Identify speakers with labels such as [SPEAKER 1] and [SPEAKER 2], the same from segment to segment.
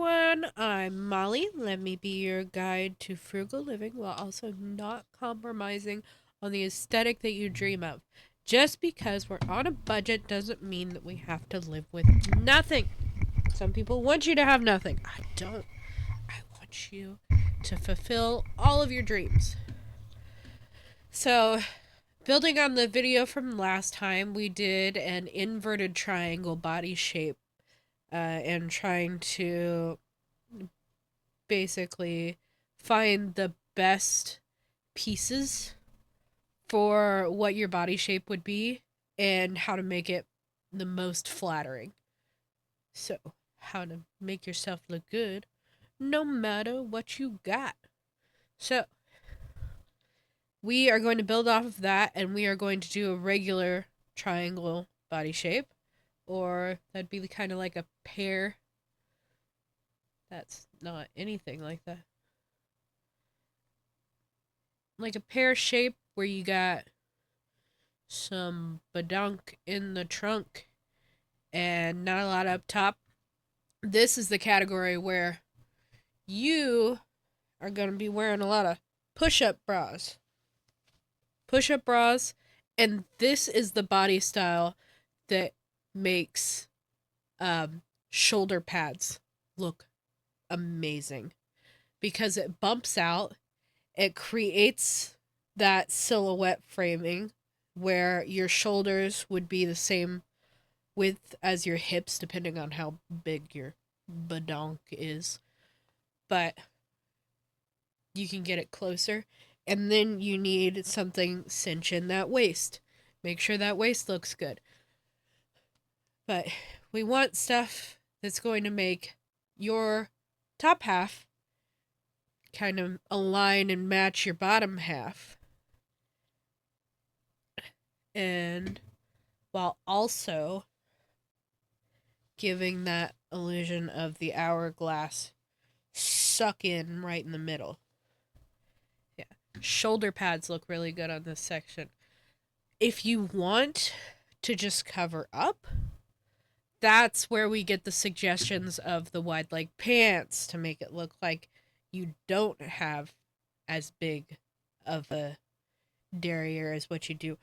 [SPEAKER 1] everyone, I'm Molly. Let me be your guide to frugal living while also not compromising on the aesthetic that you dream of. Just because we're on a budget doesn't mean that we have to live with nothing. Some people want you to have nothing. I don't. I want you to fulfill all of your dreams. So, building on the video from last time, we did an inverted triangle body shape and trying to basically find the best pieces for what your body shape would be and how to make it the most flattering. So, how to make yourself look good no matter what you got. So, we are going to build off of that and we are going to do a regular triangle body shape, or that'd be kind of like a pear. That's not anything like that. Like a pear shape where you got some badunk in the trunk and not a lot up top. This is the category where you are going to be wearing a lot of push-up bras. Push-up bras, and this is the body style that makes shoulder pads look amazing because it bumps out. It creates that silhouette framing where your shoulders would be the same width as your hips, depending on how big your badonk is. But you can get it closer. And then you need something cinching that waist. Make sure that waist looks good. But we want stuff that's going to make your top half kind of align and match your bottom half. And while also giving that illusion of the hourglass suck in right in the middle. Yeah. Shoulder pads look really good on this section. If you want to just cover up, that's where we get the suggestions of the wide leg pants to make it look like you don't have as big of a derriere as what you do,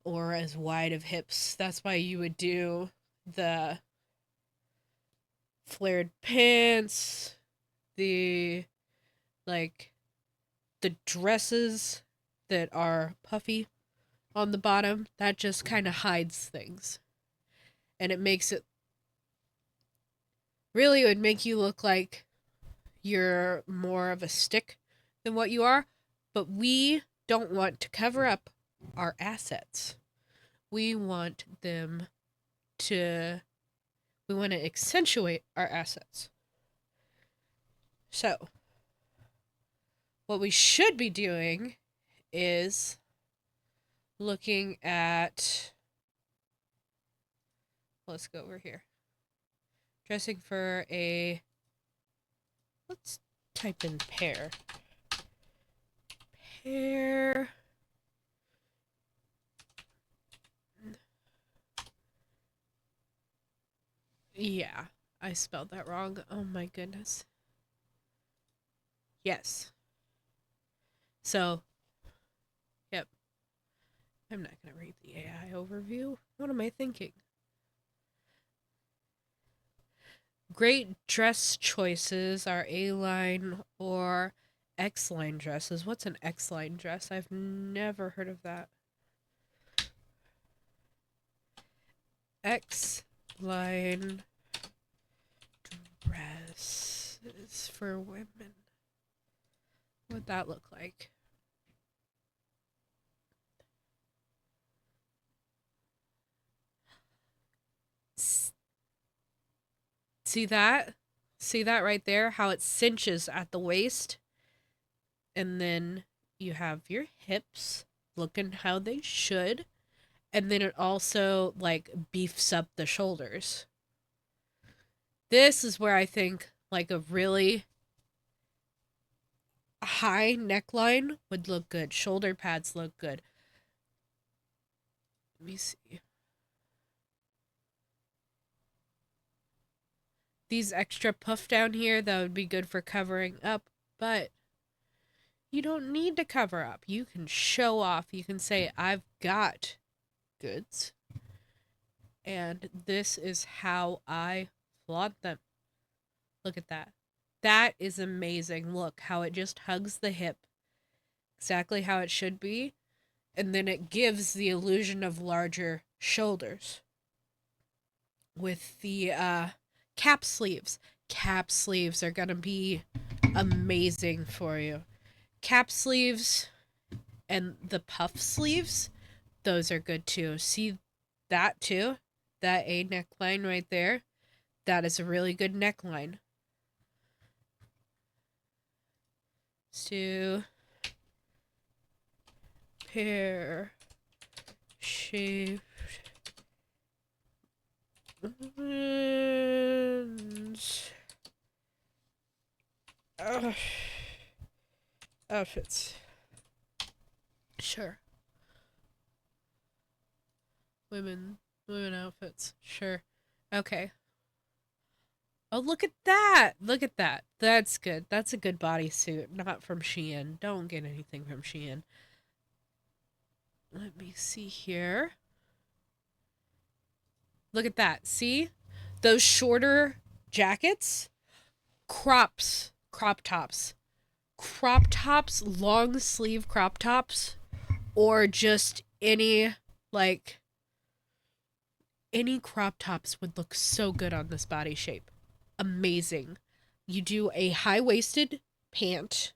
[SPEAKER 1] or as wide of hips. That's why you would do the flared pants, the like the dresses that are puffy on the bottom. That just kind of hides things. And it makes it really, it would make you look like you're more of a stick than what you are. But we don't want to cover up our assets. We want them to, we want to accentuate our assets. So, what we should be doing is looking at, let's go over here. Dressing for a, let's type in pear. Pear. Yeah, I spelled that wrong. Oh my goodness. Yes. So, yep. I'm not going to read the AI overview. What am I thinking? Great dress choices are A-line or X-line dresses. What's an X-line dress? I've never heard of that. X-line dresses for women. What'd that look like? See that? See that right there? How it cinches at the waist? And then you have your hips looking how they should. And then it also like beefs up the shoulders. This is where I think like a really high neckline would look good. Shoulder pads look good. Let me see. these extra puff down here that would be good for covering up, but you don't need to cover up. You can show off. You can say, I've got goods, and this is how I flaunt them. Look at that. That is amazing. Look how it just hugs the hip. Exactly how it should be. And then it gives the illusion of larger shoulders. With the cap sleeves. Cap sleeves are going to be amazing for you. Cap sleeves and the puff sleeves, those are good too. See that too? That A neckline right there? That is a really good neckline. So, pear shaped outfits. Sure. Women outfits. Sure. Okay. Oh, look at that. Look at that. That's good. That's a good bodysuit. Not from Shein. Don't get anything from Shein. Let me see here. Look at that. See? Those shorter jackets? Crop tops. Crop tops, long sleeve crop tops, or just like, any crop tops would look so good on this body shape. Amazing. You do a high waisted pant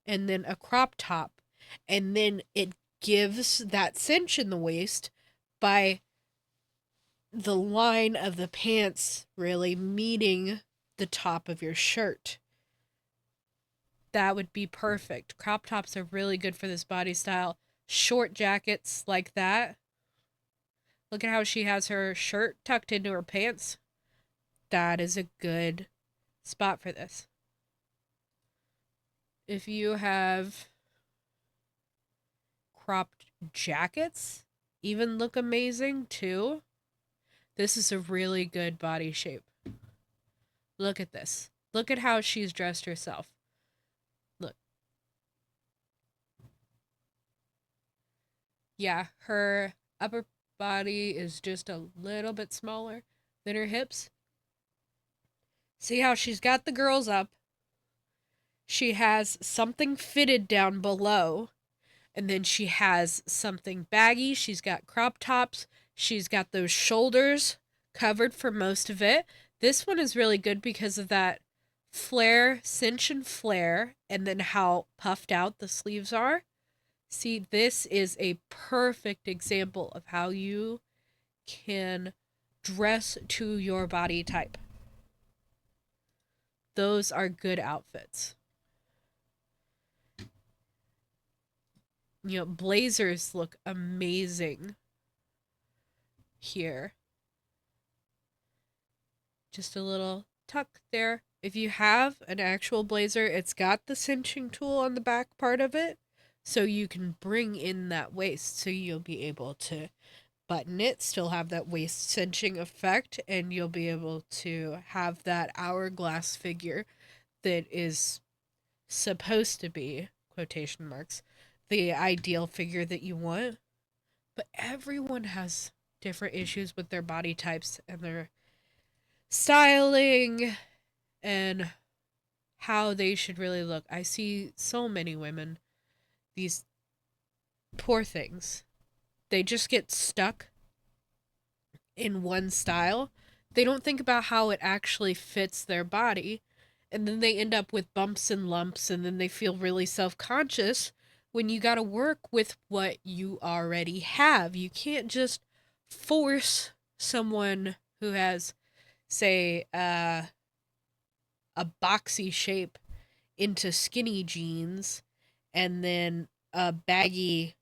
[SPEAKER 1] and then a crop top, and then it gives that cinch in the waist by the line of the pants really meeting the top of your shirt. That would be perfect. Crop tops are really good for this body style. Short jackets like that. Look at how she has her shirt tucked into her pants. That is a good spot for this. If you have cropped jackets, even look amazing too. This is a really good body shape. Look at this. Look at how she's dressed herself. Look. Yeah, her upper body is just a little bit smaller than her hips. See how she's got the girls up. She has something fitted down below. And then she has something baggy. She's got crop tops. She's got those shoulders covered for most of it. This one is really good because of that flare, cinch and flare, and then how puffed out the sleeves are. See, this is a perfect example of how you can dress to your body type. Those are good outfits. You know, blazers look amazing here. Just a little tuck there. If you have an actual blazer, it's got the cinching tool on the back part of it, so you can bring in that waist, so you'll be able to button it, still have that waist cinching effect, and you'll be able to have that hourglass figure that is supposed to be, quotation marks, the ideal figure that you want. But everyone has different issues with their body types and their styling and how they should really look. I see so many women, these poor things, they just get stuck in one style. They don't think about how it actually fits their body. And then they end up with bumps and lumps, and then they feel really self conscious when you got to work with what you already have. You can't just force someone who has, say, a boxy shape into skinny jeans and then a baggy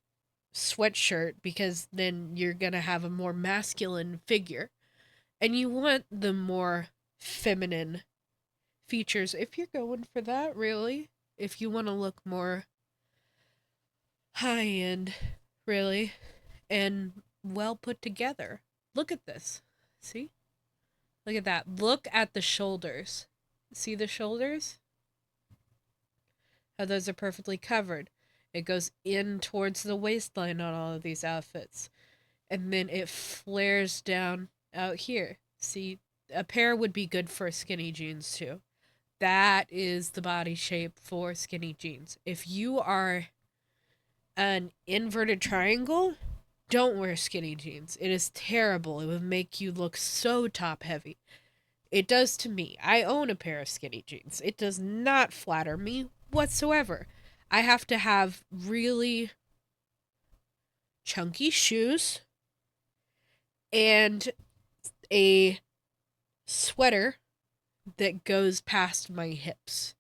[SPEAKER 1] sweatshirt, because then you're going to have a more masculine figure. And you want the more feminine features if you're going for that, really. If you want to look more high end, really, and well put together. Look at this. See? Look at that. Look at the shoulders. See the shoulders? How those are perfectly covered. It goes in towards the waistline on all of these outfits. And then it flares down out here. See, a pair would be good for skinny jeans too. That is the body shape for skinny jeans. If you are an inverted triangle, don't wear skinny jeans. It is terrible. It would make you look so top heavy. It does to me. I own a pair of skinny jeans. It does not flatter me whatsoever. I have to have really chunky shoes and a sweater that goes past my hips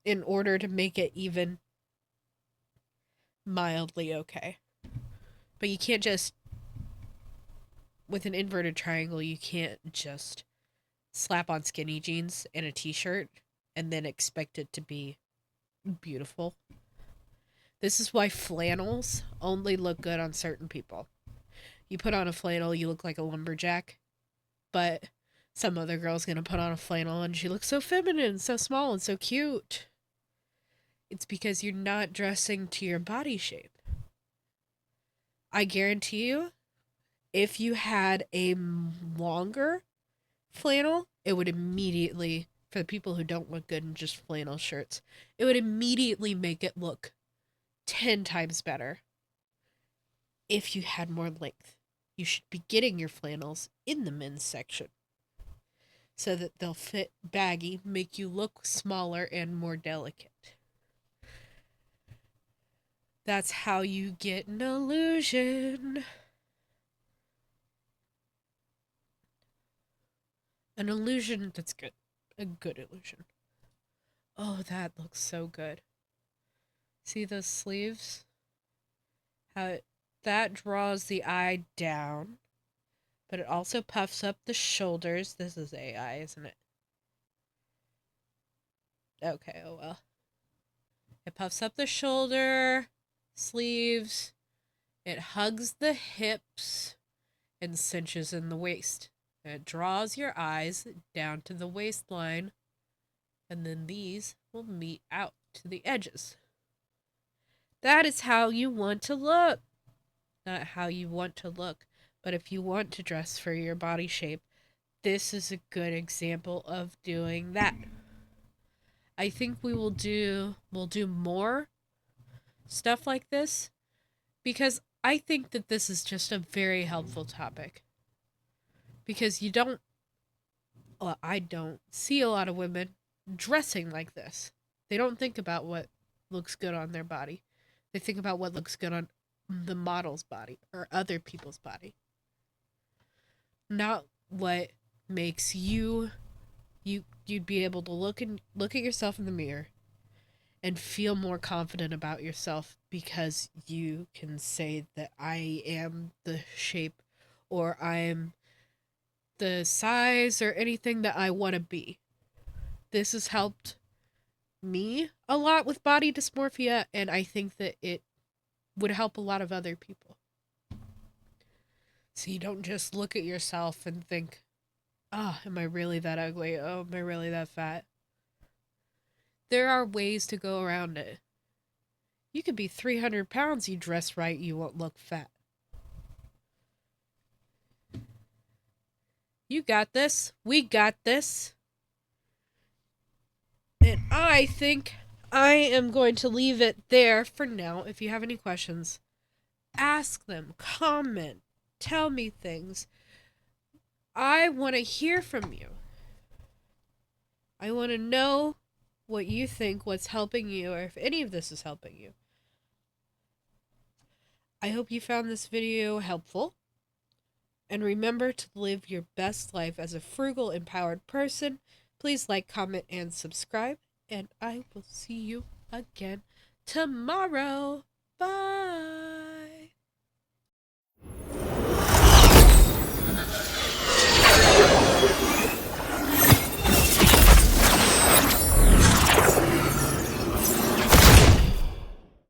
[SPEAKER 1] in order to make it even mildly okay. But you can't just, with an inverted triangle, you can't just slap on skinny jeans and a t-shirt and then expect it to be beautiful. This is why flannels only look good on certain people. You put on a flannel, you look like a lumberjack, but some other girl's gonna put on a flannel and she looks so feminine, so small, and so cute. It's because you're not dressing to your body shape. I guarantee you, if you had a longer flannel, it would immediately, for the people who don't look good in just flannel shirts, it would immediately make it look 10 times better. If you had more length, you should be getting your flannels in the men's section so that they'll fit baggy, make you look smaller and more delicate. That's how you get an illusion. An illusion that's good. A good illusion. Oh, that looks so good. See those sleeves? That draws the eye down, but it also puffs up the shoulders. This is AI, isn't it? Okay, oh well. It puffs up the shoulder, sleeves. It hugs the hips and cinches in the waist. It draws your eyes down to the waistline, and then these will meet out to the edges. That is how you want to look. Not how you want to look, but if you want to dress for your body shape, this is a good example of doing that. I think we'll do more stuff like this because I think that this is just a very helpful topic. Because I don't see a lot of women dressing like this. They don't think about what looks good on their body. They think about what looks good on the model's body or other people's body. Not what makes you'd be able to look at yourself in the mirror and feel more confident about yourself because you can say that I am the shape or I'm the size or anything that I want to be. This has helped me a lot with body dysmorphia, and I think that it would help a lot of other people. So you don't just look at yourself and think, oh, am I really that ugly? Oh, am I really that fat? There are ways to go around it. You could be 300 pounds, you dress right, you won't look fat. You got this. We got this. And I think I am going to leave it there for now. If you have any questions, ask them, comment, tell me things. I want to hear from you. I want to know what you think, what's helping you, or if any of this is helping you. I hope you found this video helpful. And remember to live your best life as a frugal, empowered person. Please like, comment, and subscribe. And I will see you again tomorrow. Bye.